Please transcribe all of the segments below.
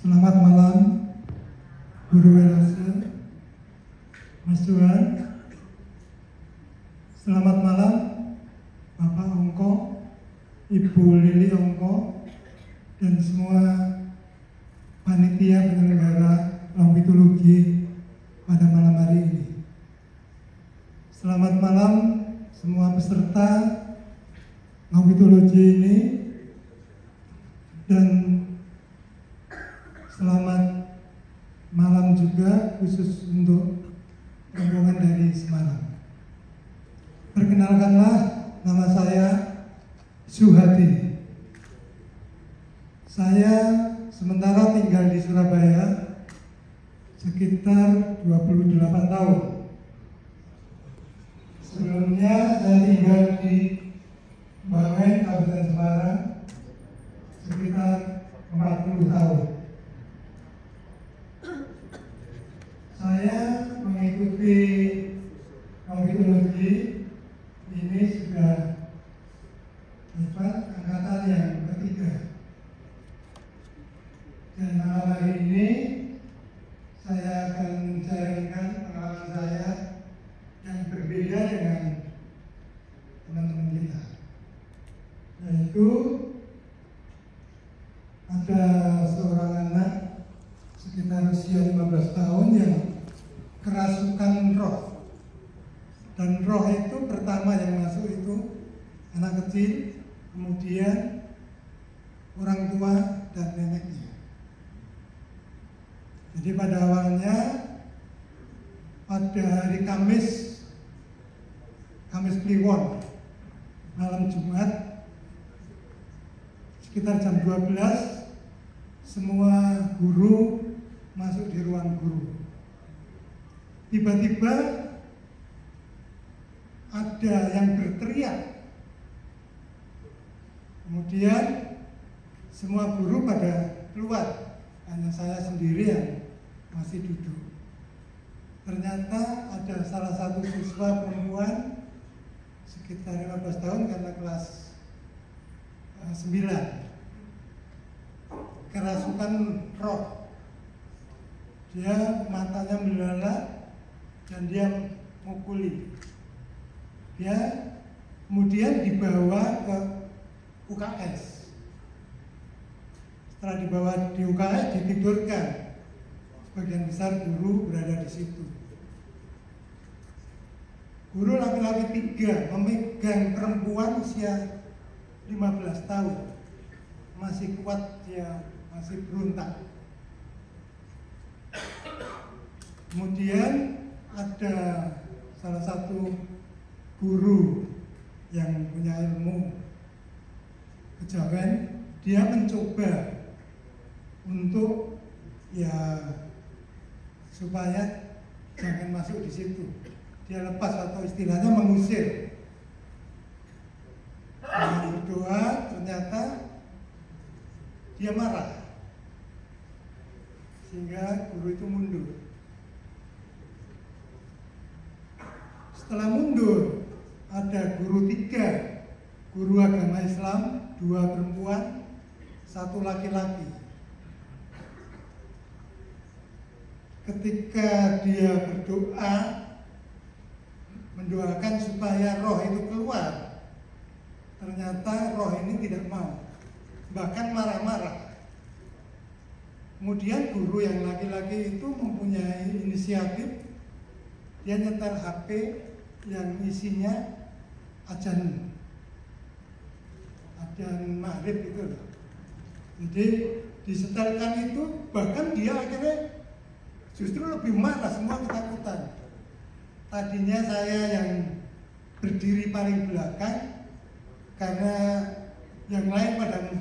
Selamat malam, Guru Welose, Mas Tuhan. Selamat malam, Bapak Ongko, Ibu Lili Ongko, dan semua panitia penyelenggara Longitologi pada malam hari ini. Selamat malam semua peserta Longitologi ini, dan selamat malam juga khusus untuk rombongan dari Semarang. Perkenalkanlah, nama saya Suhadi. Saya sementara tinggal di Surabaya sekitar 28 tahun. Sebelumnya saya tinggal di Bangen, Kabupaten Semarang sekitar 40 tahun. Saya mengikuti Longitologi ini sudah angkatan yang ketiga. Dan malam hari ini saya akan menceritakan pengalaman saya yang berbeda dengan teman-teman kita. Yaitu ada seorang anak sekitar usia 15 tahun yang kerasukan roh. Dan roh itu pertama yang masuk itu anak kecil, kemudian orang tua dan neneknya. Jadi pada awalnya pada hari Kamis Kliwon, malam Jumat sekitar jam 12, semua guru masuk di ruang guru. Tiba-tiba ada yang berteriak. Kemudian semua guru pada keluar, hanya saya sendiri yang masih duduk. Ternyata ada salah satu siswa perempuan sekitar 15 tahun karena kelas 9, kerasukan roh. Dia matanya melalak dan dia mukuli. Dia kemudian dibawa ke UKS. Setelah dibawa di UKS, ditidurkan. Sebagian besar guru berada di situ. Guru laki-laki 3 memegang perempuan usia 15 tahun. Masih kuat, dia masih berontak. Kemudian ada salah satu guru yang punya ilmu kejawen, dia mencoba untuk supaya jangan masuk di situ. Dia lepas atau istilahnya mengusir. Dia berdoa, ternyata dia marah sehingga guru itu mundur. Setelah mundur, ada guru 3, guru agama Islam, 2 perempuan, 1 laki-laki. Ketika dia berdoa, mendoakan supaya roh itu keluar, ternyata roh ini tidak mau, bahkan marah-marah. Kemudian guru yang laki-laki itu mempunyai inisiatif, dia nyetel HP yang isinya ajan maghrib gitu loh. Jadi disetelkan itu, bahkan dia akhirnya justru lebih marah, semua ketakutan. Tadinya saya yang berdiri paling belakang karena yang lain pada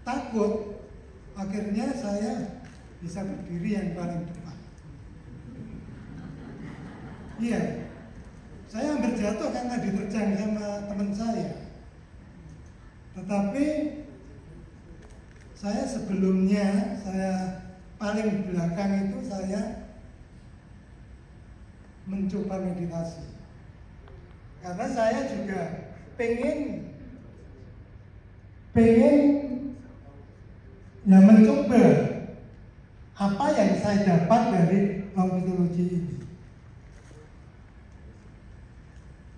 takut, akhirnya saya bisa berdiri yang paling depan. Iya, saya hampir jatuh karena diterjang sama teman saya. Tetapi saya sebelumnya, saya paling belakang itu saya mencoba meditasi. Karena saya juga pengen mencoba apa yang saya dapat dari knowledge ini.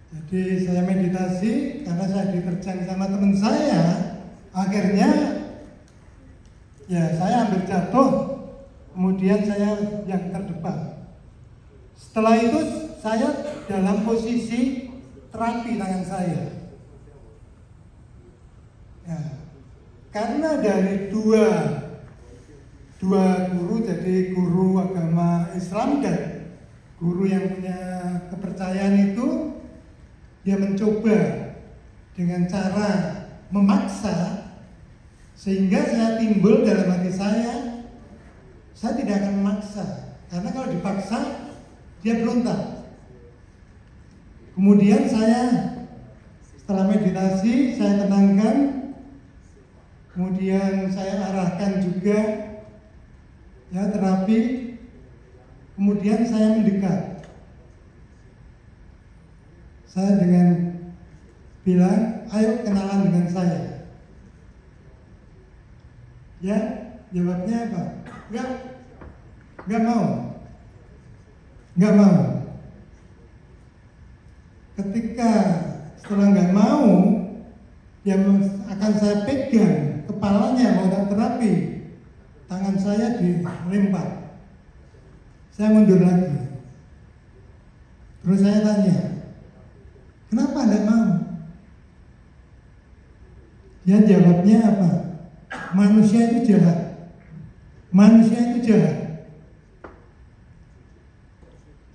Jadi saya meditasi karena saya diterjang sama teman saya, akhirnya ya saya hampir jatuh, kemudian saya yang terdepan. Setelah itu saya dalam posisi terapi tangan saya. Ya, karena dari dua guru, jadi guru agama Islam dan guru yang punya kepercayaan itu, dia mencoba dengan cara memaksa, sehingga saya timbul dalam hati saya tidak akan memaksa, karena kalau dipaksa dia berontak. Kemudian saya setelah meditasi saya tenangkan, kemudian saya arahkan juga ya terapi, kemudian saya mendekat. Saya dengan bilang, ayo kenalan dengan saya. Ya, jawabnya apa? Enggak mau. Ketika setelah enggak mau, yang akan saya pegang kepalanya mau terapi, tangan saya dilempar. Saya mundur lagi. Terus saya tanya, kenapa enggak mau? Dia jawabnya apa? Manusia itu jahat.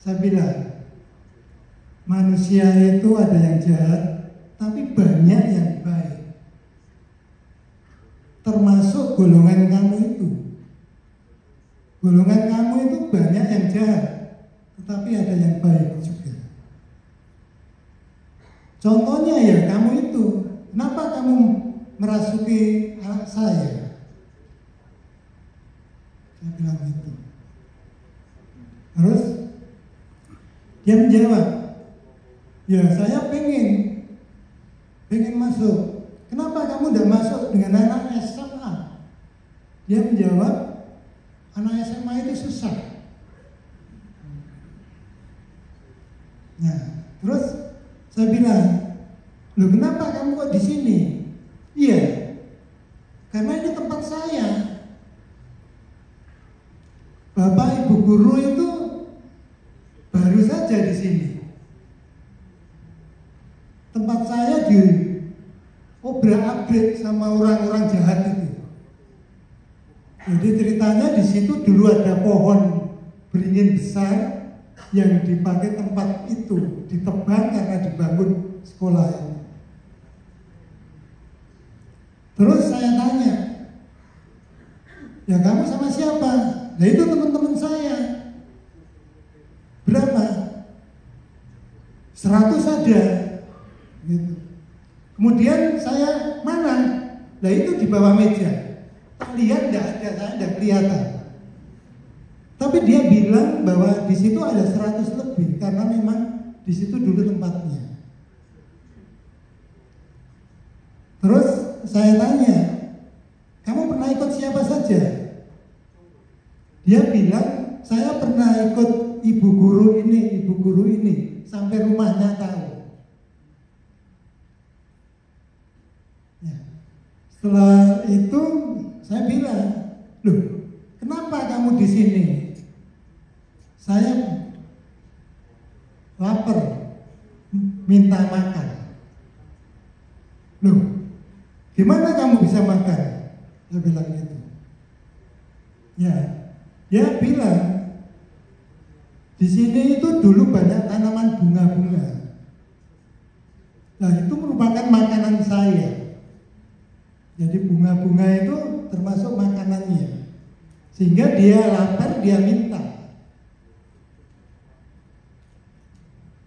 Saya bilang, manusia itu ada yang jahat, tapi banyak yang baik. Termasuk golongan kamu itu. Golongan kamu itu banyak yang jahat, tetapi ada yang baik juga. Contohnya ya kamu itu, kenapa kamu merasuki anak saya? Saya bilang gitu. Terus dia menjawab, ya saya pengen masuk. Kenapa kamu udah masuk dengan anak SMA? Dia menjawab, anak SMA itu susah. Nah, terus saya bilang, loh kenapa kamu kok di sini? Iya, karena ini tempat saya. Bapak Ibu guru itu baru saja di sini. Tempat saya di obrak-abrik sama orang-orang jahat itu. Jadi ceritanya di situ dulu ada pohon beringin besar yang dipakai tempat itu, ditebang karena dibangun sekolah ini. Terus saya tanya, ya kamu sama siapa? Nah itu teman-teman saya. Berapa? 100 ada. Gitu. Kemudian saya mana? Nah itu di bawah meja. Tak lihat enggak ada, saya enggak kelihatan. Tapi dia bilang bahwa di situ ada 100 lebih karena memang di situ dulu tempatnya. Terus saya tanya, kamu pernah ikut siapa saja? Dia bilang, saya pernah ikut ibu guru ini, sampai rumahnya tahu. Ya. Setelah itu saya bilang, loh, kenapa kamu di sini? Saya lapar, minta makan. Loh, gimana kamu bisa makan? Saya bilang gitu. Ya, dia bilang di sini itu dulu banyak tanaman bunga-bunga. Nah, itu merupakan makanan saya. Jadi bunga-bunga itu termasuk makanannya. Sehingga dia lapar, dia minta.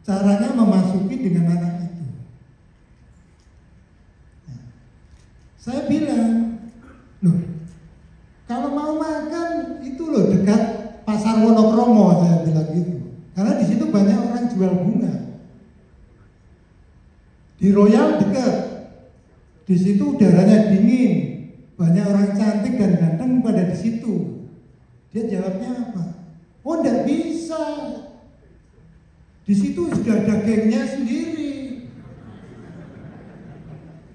Caranya memasuki dengan anak itu. Nah, saya bilang, loh, kalau mau makan itu loh dekat Pasar Wonokromo, saya bilang gitu. Karena di situ banyak orang jual bunga. Di Royal dekat. Di situ udaranya dingin, banyak orang cantik dan ganteng pada di situ. Dia jawabnya apa? Oh, enggak bisa. Di situ sudah ada gengnya sendiri.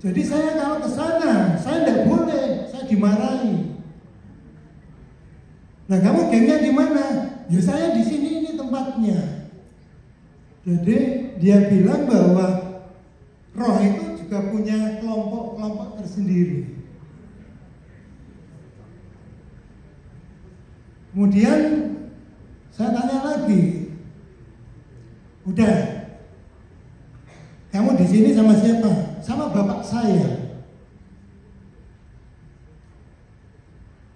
Jadi saya kalau ke sana, saya enggak boleh, saya dimarahi. Nah, kamu gengnya di mana? Ya saya di sini, ini tempatnya. Jadi dia bilang bahwa roh itu juga punya kelompok-kelompok tersendiri. Kemudian saya tanya lagi, udah, kamu di sini sama siapa? Sama bapak saya.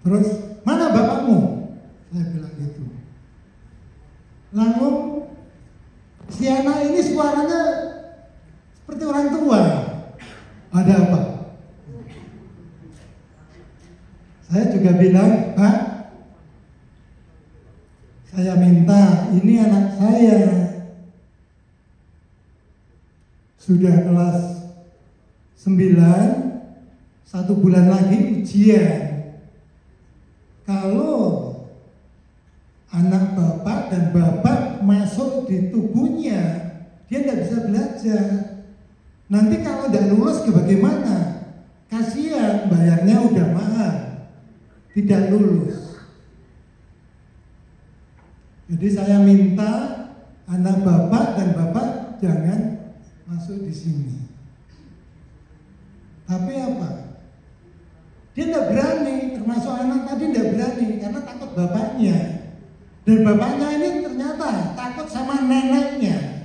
Terus, mana bapakmu? Saya bilang gitu. Lalu si anak ini suaranya seperti orang tua. Ada apa? Saya juga bilang, Pak, saya minta, ini anak saya sudah kelas 9, 1 bulan lagi ujian. Kalau anak bapak dan bapak masuk di tubuhnya, dia tidak bisa belajar. Nanti kalau tidak lulus bagaimana? Kasihan, bayarnya udah mahal, tidak lulus. Jadi saya minta anak bapak dan bapak jangan masuk di sini. Tapi apa? Dia tidak berani, termasuk anak tadi tidak berani karena takut bapaknya. Dan bapaknya ini ternyata takut sama neneknya.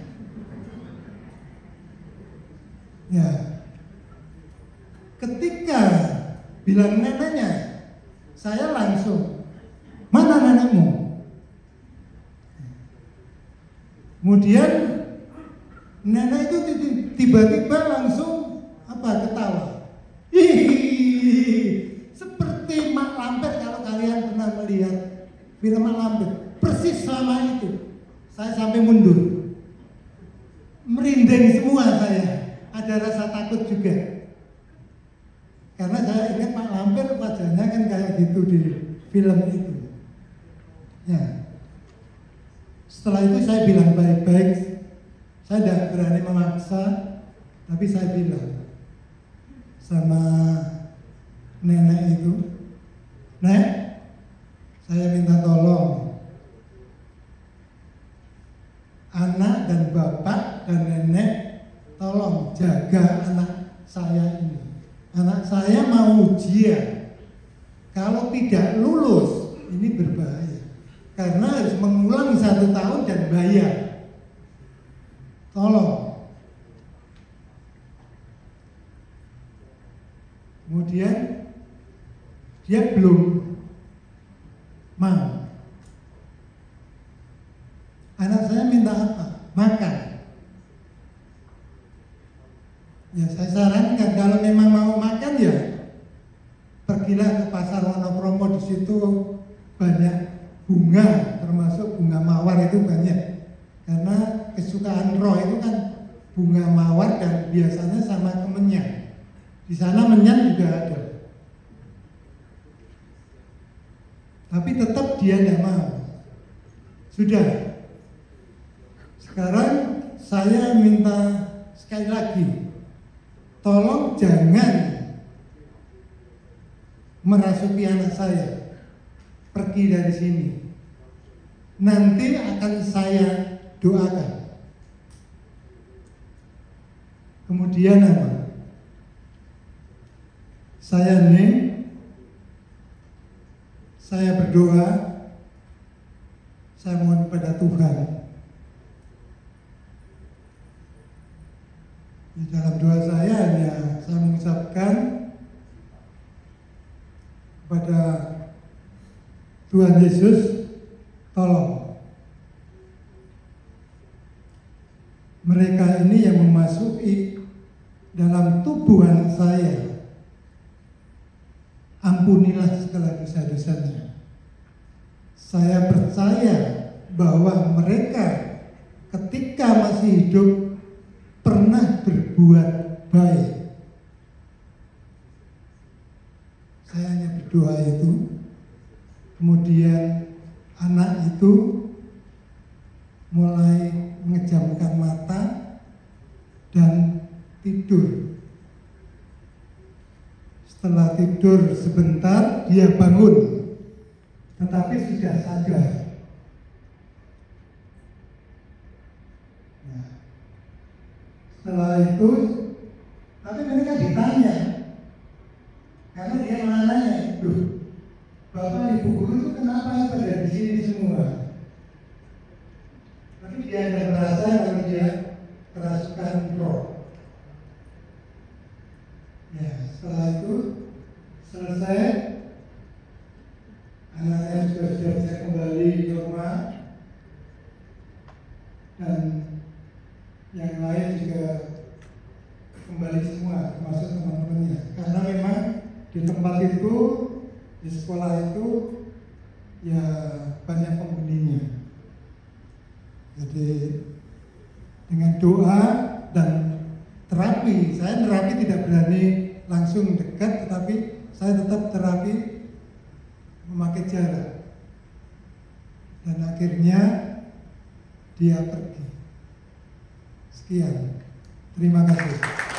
Ya, ketika bilang neneknya, saya langsung, mana nenekmu? Kemudian nenek itu tiba-tiba langsung ketawa. Hihihi, seperti Mak Lampir kalau kalian pernah melihat film Mak Lampir, persis sama itu. Saya sampai mundur, merinding semua saya, ada rasa takut juga. Karena saya ingat Mak Lampir wajahnya kan kayak gitu di film itu. Ya. Setelah itu saya bilang baik-baik, saya tidak berani memaksa, tapi saya bilang sama nenek itu, Nek, saya minta tolong, anak dan bapak dan nenek, tolong jaga anak saya ini. Anak saya mau ujian, kalau tidak lulus, ini berbahaya. Karena harus mengulang 1 tahun dan bayar. Tolong. Kemudian dia belum mau. Anak saya minta apa? Makan. Ya saya sarankan kalau memang mau makan ya pergilah ke pasar Wonokromo, di situ banyak bunga, termasuk bunga mawar itu banyak. Karena kesukaan roh itu kan bunga mawar dan biasanya sama kemenyan. Di sana menyan juga ada. Tapi tetap dia tidak mau. Sudah. Sekarang saya minta sekali lagi, tolong jangan merasuki anak saya. Pergi dari sini. Nanti akan saya doakan. Kemudian apa? Saya berdoa, saya mohon kepada Tuhan. Di dalam doa saya hanya saya mengucapkan kepada Tuhan Yesus, tolong mereka ini yang memasuki dalam tubuh anak saya, ampunilah segala dosa-dosanya. Saya percaya bahwa mereka ketika masih hidup pernah berbuat baik. Saya hanya berdoa itu. Kemudian anak itu mulai mengejamkan mata dan tidur. Setelah tidur sebentar dia bangun, tetapi sudah sadar. Nah, setelah itu, tapi mereka ditanya, karena dia malah nanya, "Duh, Bapak Ibu guru itu kenapa pada di sini semua?" Tapi dia tidak merasa kalau dia kerasukan roh. Ya, setelah itu selesai, anaknya sudah bisa kembali ke rumah, dan yang lain juga kembali semua, termasuk teman-temannya. Karena memang di tempat itu, di sekolah itu, ya banyak penghuninya. Jadi dengan doa dan terapi, saya terapi tidak berani langsung dekat, tetapi saya tetap terapi memakai jarak. Dan akhirnya dia pergi. Sekian, terima kasih.